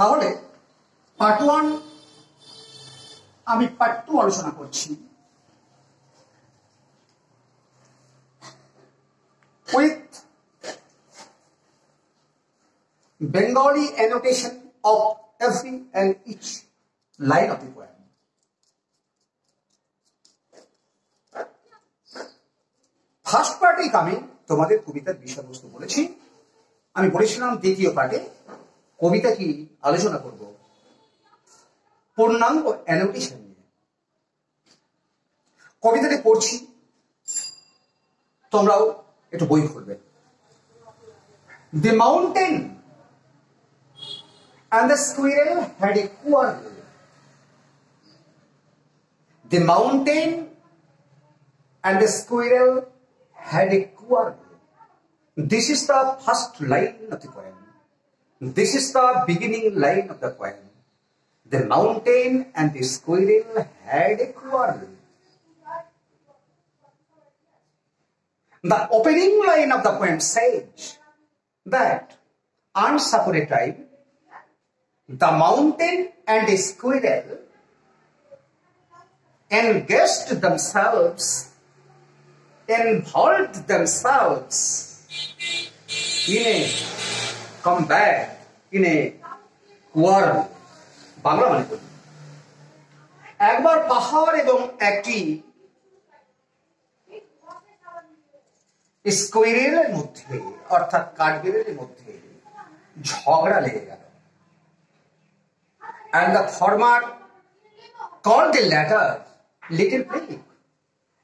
তাহলে পার্ট 1 আমি পার্ট 2 আলোচনা করছি with Bengali annotation of every and each line of the poem. First পার্টে আমি তোমাদের কবিতার বিষয়বস্তু বলেছি। আমি বলেছিলাম দ্বিতীয় পার্টে কবিতা কি আলোচনা করব পূর্ণাঙ্গ অ্যানোটেশন নিয়ে। কবিতাটি পড়ছি, তোমরাও একটু বই খুলবে। The mountain and the squirrel had a quarrel. The mountain and the squirrel had a quarrel. This is the first line of the poem. This is the beginning line of the poem. The mountain and the squirrel had a quarrel. The opening line of the poem says that once upon a time, the mountain and the squirrel engaged themselves, involved themselves in a combat, in a quarrel. Bangla মানে করি, একবার পাহাড় এবং একটি স্কুইরেলের মধ্যে অর্থাৎ কাঠবিড়ালির মধ্যে ঝগড়া লেগে গেল। And the former called the latter little pig.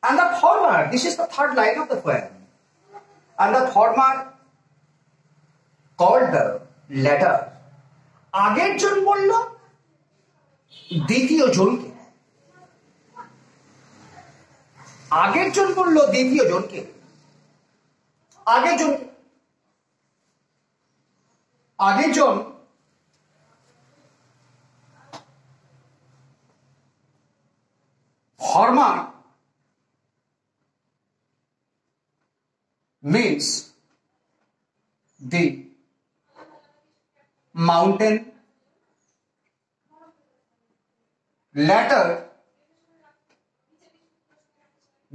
And the former, this is the third line of the poem. And the former called the latter. আগের জন বলল দ্বিতীয় জনকে, আগের জন বলল দ্বিতীয় জনকে, আগের জন farmer means the mountain, latter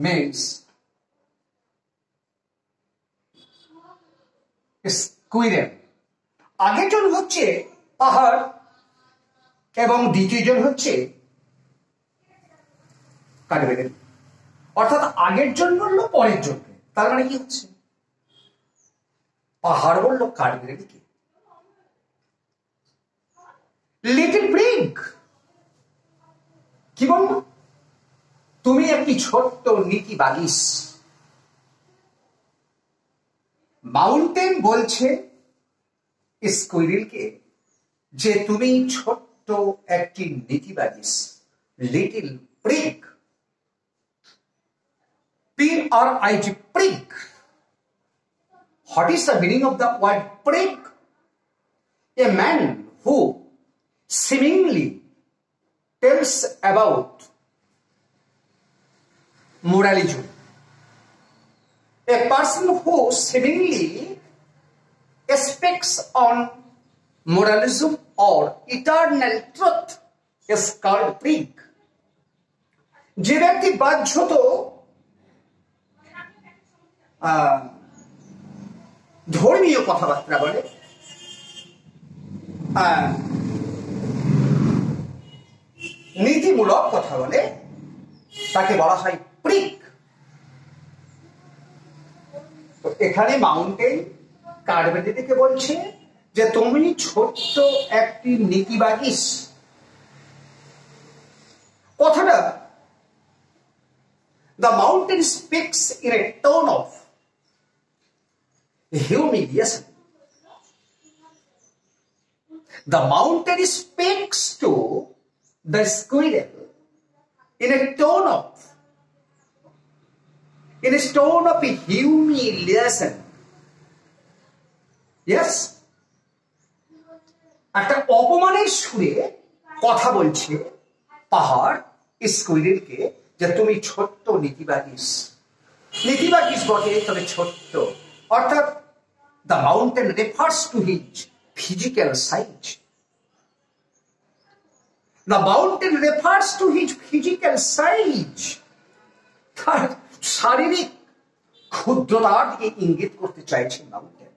means squirrel. আগের জন হচ্ছে পাহাড় এবং দ্বিতীয় জন হচ্ছে কাঠবিড়ালি। অর্থাৎ আগের জন বললো পরের জনকে, তার মানে কি হচ্ছে পাহাড় বললো কাঠবিড়ালিকে লিটল পিগ। কি বলবো, তুমি একটি ছোট্ট নীতি বাগিস। মাউন্টেন বলছে স্কুইরেলকে যে তুমি ছোট্ট একটি নীতি বাগিস, little prig, P-R-I-G, prig. What is the meaning of the word prig? A man who seemingly tells about moralism. A person who seemingly speaks on moralism or eternal truth is called prig. যে ব্যক্তি বাহ্যত ধর্মীয় কথাবার্তা বলে, নীতিমূলক কথা বলে, তাকে বলা হয় প্রিগ। তো এখানে মাউন্টেন কাঠবিড়ালিকে বলছে যে তুমি ছোট্ট একটি নীতি বাগিস। কথাটা the mountain speaks in a tone of humiliation. The mountain speaks to the squirrel in a tone of humiliation. Yes, একটা অপমানের সুরে কথা বলছে পাহাড় স্কুইরেলকে যে তুমি ছোট্ট নীতিবাগিস। নীতিবাগিস বটে, তবে ছোট্ট। অর্থাৎ the mountain refers to his physical size. The mountain refers to his physical size. তার শারীরিক ক্ষুদ্রতার দিকে ইঙ্গিত করতে চাইছে মাউন্টেন।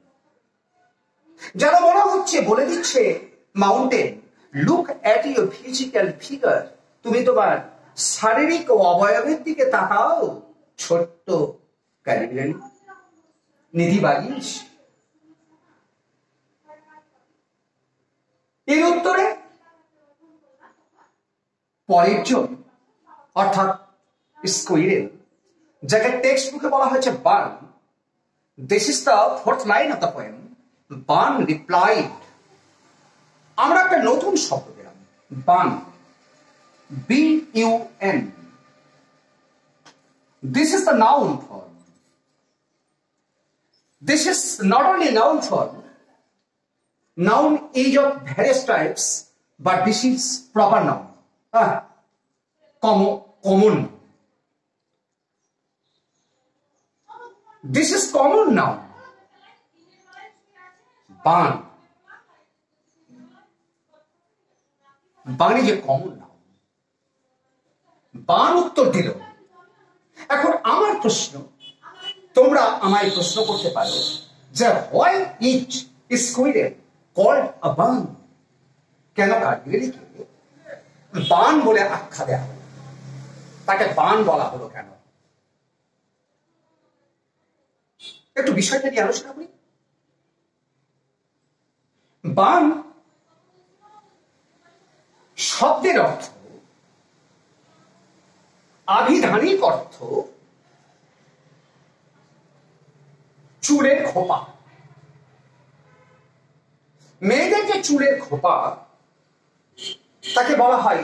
যারা মনে হচ্ছে বলে দিচ্ছে mountain, look at your physical figure, তুমি তোমার শারীরিক অবয়বের দিকে তাকাও ছোট্ট ক্যালিগ্রানি নিধি বাগিস। এর উত্তরে পরের জন অর্থাৎ স্কুইরেল, যাকে টেক্সট বুকে বলা হয়েছে burn, this is the fourth line of the poem, burn replied. আমরা একটা নতুন শব্দ পেলাম, burn, B-U-N. This is the noun form. This is not only noun form. Noun is of various types, but this is proper noun. Common. This is common noun. Barn. Barn is a common noun. বান উত্তর দিল। এখন আমার প্রশ্ন, তোমরা আমায় প্রশ্ন করতে পারো যে why is squirrel called a barn? কেন কাঠবিড়ালিকে বান বলে আখ্যা দেওয়া হলো, তাকে বান বলা হলো কেন? একটু বিষয়টা নিয়ে আলোচনা করি। বান শব্দের অর্থ, আভিধানিক অর্থ চুলের খোপা। মেয়েদের যে চুলের খোপা তাকে বলা হয়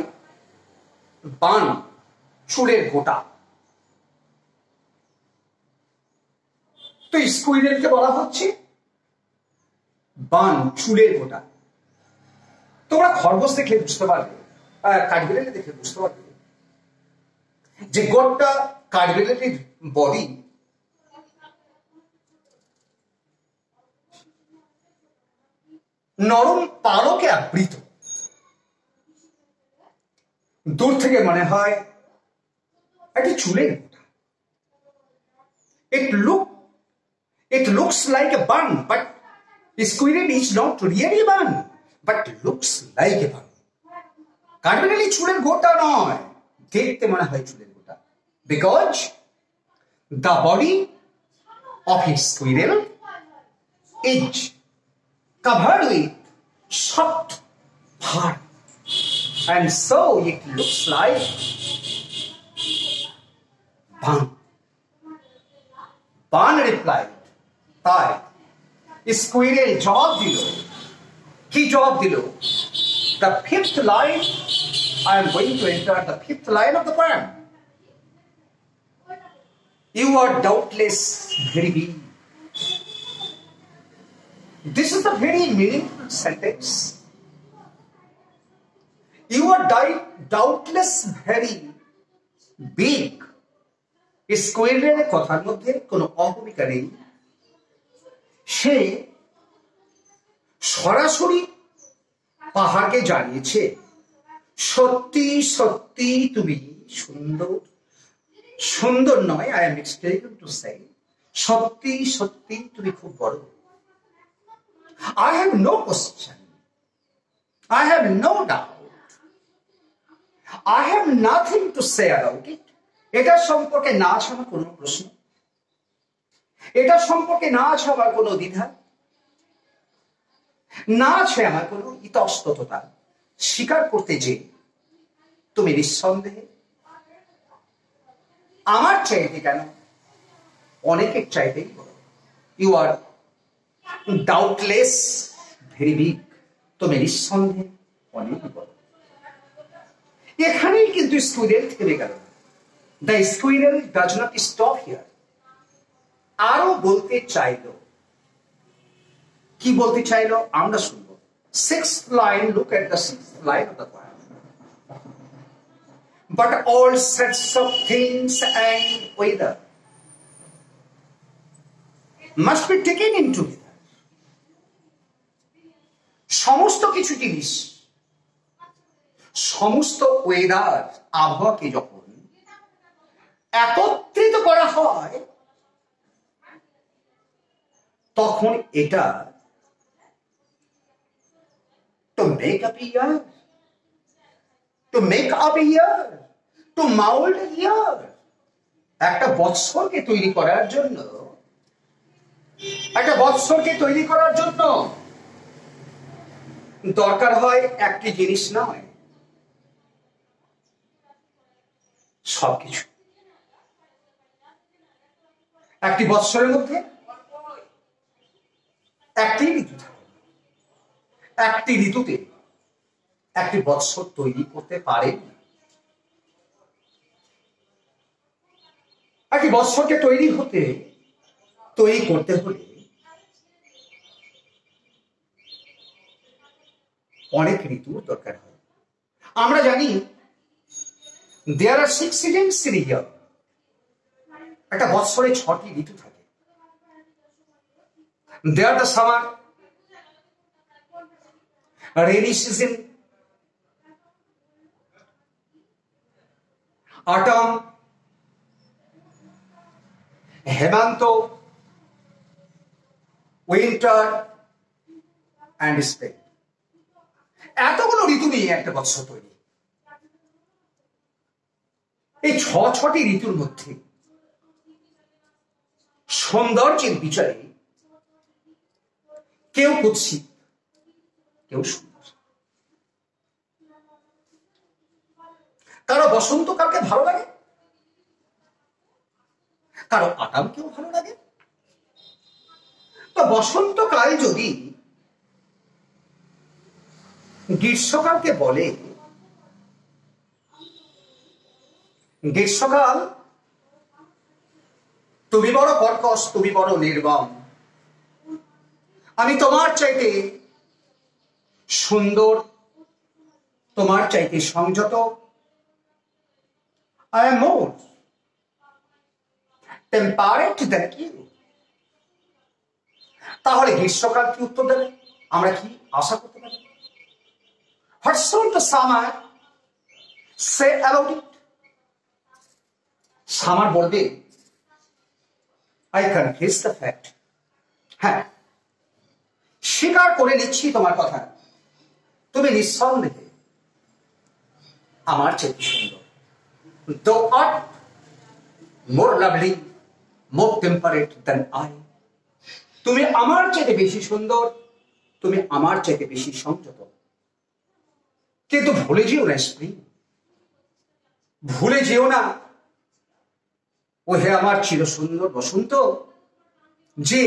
বান, চুলের গোটা। তো স্কুইরেলকে বলা হচ্ছে বান, চুলের গোটা। তোমরা খরগোশ দেখলে বুঝতে পারবে, কাঠবিড়ালি দেখলে বুঝতে পারবে যে গোটা কাঠবিড়ালির বডি নরম পালকে আবৃত। দূর থেকে মনে হয় একটি চুলের গোটা। It looks like a bun, but squirrel is not really a bun, but looks like a bun. কাঠবিড়ালি চুলের গোটা নয়, দেখতে মনে হয় চুলের গোটা, because the body of a squirrel is covered with soft fur, and so it looks like bun. Bun replied, তাই squirrel জবাব দিল। কি জবাব দিল? The fifth line, I am going to enter the fifth line of the poem. You are doubtless very big. This is a very meaningful sentence. You are doubtless very big. স্কুইরেলের কথার মধ্যে কোনো অহমিকা নেই। সে সরাসরি পাহাড়কে জানিয়েছে, সত্যি সত্যি তুমি সুন্দর। সুন্দর নয়, I am mistaken to say, সত্যি সত্যি তুমি খুব বড়। I have no question. I have no doubt. I have nothing to say about it. এটা সম্পর্কে না আছে আমার কোনো প্রশ্ন, এটা সম্পর্কে না আছে আমার কোনো দ্বিধা, না আছে আমার কোনো ইতস্তততা। স্বীকার করতে যে তুমি নিঃসন্দেহে আমার চাইতে কেন অনেকের চাইতেই বড়। You are doubtless very big, তুমি নিঃসন্দেহে অনেক বড়। এখানেই কিন্তু স্কুইরেল থেমে গেল। The squirrel does not stop here. আরো বলতে চাইল। কি বলতে চাইল আমরা শুনবো। Sixth line, look at the sixth line of the poem. But all sorts of things and weather must be taken into it. সমস্ত কিছু জিনিস, সমস্ত ওয়েদার আবহাওয়াকে যখন একত্রিত করা হয় তখন এটা to make up a year, to mold a year, একটা বৎসরকে তৈরি করার জন্য দরকার হয় একটি জিনিস নয়, সবকিছু। একটি বৎসরের মধ্যে একটি ঋতু থাকে, একটি ঋতুতে একটি বৎসর তৈরি করতে পারে। একটি বৎসরকে তৈরি করতে হলে অনেক ঋতুর দরকার হয়। আমরা জানি there are 6 seasons in a year, একটা বৎসরে 6টি ঋতু থাকে। there the summer, rainy season, autumn, Hemanta, winter and spring। এতগুলো ঋতু নিয়ে একটা বৎসর তৈরি। এই 6টি ঋতুর মধ্যে সৌন্দর্যের বিচারে কেউ কুৎসিত, কেউ সুন্দর। কারো বসন্তকালকে ভালো লাগে, কারো আটামকেও ভালো লাগে। তো বসন্তকাল যদি গ্রীষ্মকালকে বলে, গ্রীষ্মকাল তুমি বড় কর্কশ, তুমি বড় নির্মম, আমি তোমার চাইতে সুন্দর, তোমার চাইতে সংযত, I am more temperate than you। তাহলে গ্রীষ্মকাল কি উত্তর দেবে? আমরা কি আশা করতে পারি? What should the summer say about it? Summer বলবে, I confess the fact, হ্যাঁ স্বীকার করে নিচ্ছি তোমার কথা, তুমি নিঃসন্দেহে আমার চেয়ে সুন্দর। Thou art more lovely, more temperate than I। তুমি আমার চেয়ে বেশি সুন্দর, তুমি আমার চেয়ে বেশি সংযত। কিন্তু ভুলে যেও না স্প্রিং, ভুলে যেও না ও হে আমার চির সুন্দর বসন্ত, যে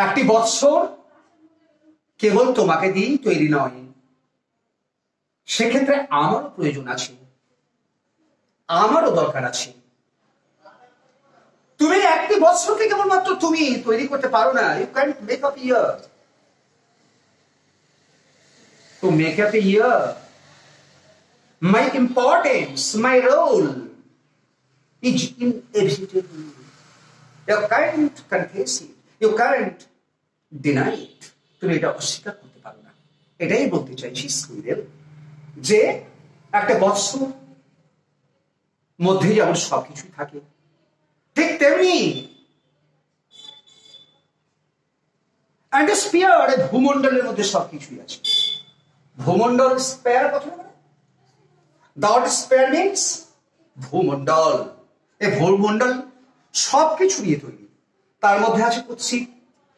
একটি বৎসর কেবল তোমাকে দিয়েই তৈরি নয়, সেক্ষেত্রে আমারও প্রয়োজন আছে, আমারও দরকার আছে। তুমি একটি বৎসরকে কেবলমাত্র তুমি তৈরি করতে পারো না। You can make up year. To make up a year, my importance, my role is inevitable. You can't confess it, you can't deny it। তুমি এটা অস্বীকার করতে পারো না। এটাই বলতে চাইছি স্কুইরেল, যে একটা বৎসর মধ্যে যেমন সবকিছুই থাকে, ঠিক তেমনি স্পিয়ার, ভূমণ্ডলের মধ্যে সবকিছুই আছে। ভূমণ্ডল স্পেয়ার কথা বলে, দ্যাট স্পেয়ার মিন্স ভূমণ্ডল। এই ভূমণ্ডল সবকিছু নিয়ে তৈরি। তার মধ্যে আছে কুৎসিত,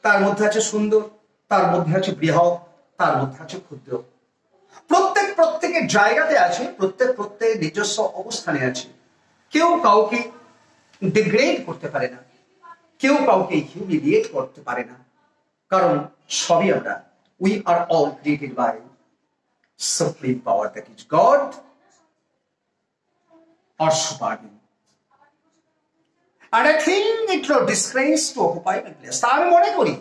তার মধ্যে আছে সুন্দর, তার মধ্যে আছে বৃহৎ, তার মধ্যে আছে ক্ষুদ্র। প্রত্যেকের জায়গাতে আছে, প্রত্যেক নিজস্ব অবস্থানে আছে। কেউ কাউকে ডিগ্রেড করতে পারে না, কেউ কাউকে হিউমিলিয়েট করতে পারে না, কারণ সবই আমরা, we are all created by supreme power, that is God or superman। And I think it is a disgrace to occupy my place। তা আমি মনে করি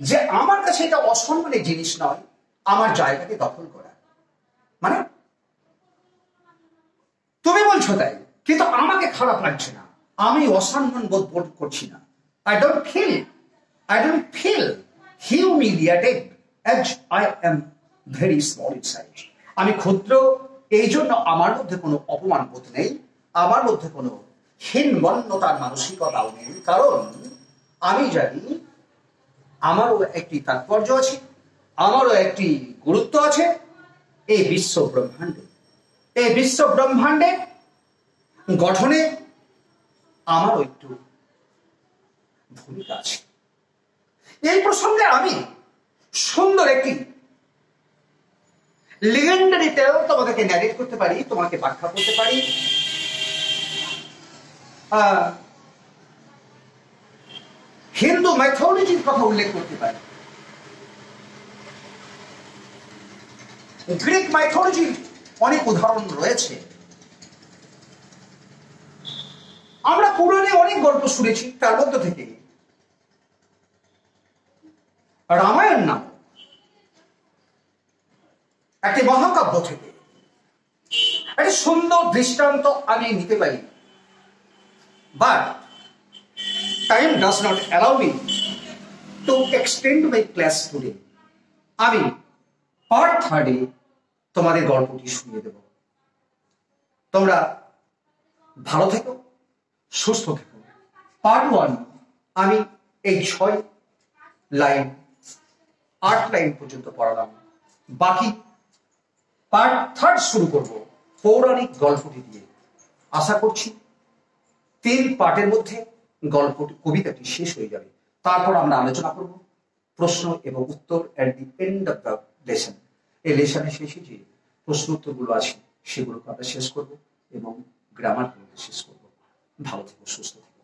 যে আমার কাছে এটা অসম্মানের জিনিস নয় আমার জায়গাকে দখল করা। মানে তুমি বলছো তাই, কিন্তু আমাকে খারাপ লাগছে না, আমি অসম্মান বোধ করছি না। I don't feel humiliated as I am very small in size. আমি ক্ষুদ্র, এই জন্য আমার মধ্যে কোনো অপমান বোধ নেই, আমার মধ্যে কোনো হীনমন্যতার মানসিকতাও নেই, কারণ আমি জানি আমারও একটি তাৎপর্য আছে, আমারও একটি গুরুত্ব আছে এই বিশ্ব ব্রহ্মাণ্ডে। এই বিশ্ব ব্রহ্মাণ্ডের গঠনে আমারও একটু ভূমিকা আছে। এই প্রসঙ্গে আমি সুন্দর একটি লিজেন্ডারি টেল তোমাদেরকে ন্যারেট করতে পারি, তোমাকে ব্যাখ্যা করতে পারি। হিন্দু মাইথোলজির কথা উল্লেখ করতে পারি, গ্রিক মাইথোলজির অনেক উদাহরণ রয়েছে। আমরা পুরাণে অনেক গল্প শুনেছি, তার মধ্য থেকে রামায়ণ নাম একটি মহাকাব্য থেকে একটি সুন্দর দৃষ্টান্ত আমি নিতে পারি, but time does not allow me to extend my class today. আমি পার্ট 3 তোমাদের গল্পটি শুনিয়ে দেব। তোমরা ভালো থেকো, সুস্থ থেকো। পার্ট 1 আমি এই 6 লাইন 8 লাইন পর্যন্ত পড়ালাম, বাকি পার্ট 3 শুরু করব পৌরাণিক গল্পটি দিয়ে। আশা করছি 3 পার্টের মধ্যে গল্পটি, কবিতাটি শেষ হয়ে যাবে। তারপর আমরা আলোচনা করব প্রশ্ন এবং উত্তর at the end of the lesson. এই লেসনের শেষে যে প্রশ্ন উত্তরগুলো আছে সেগুলোকে আমরা শেষ করব এবং গ্রামার শেষ করব। ভালো থেকো, সুস্থ থেকো।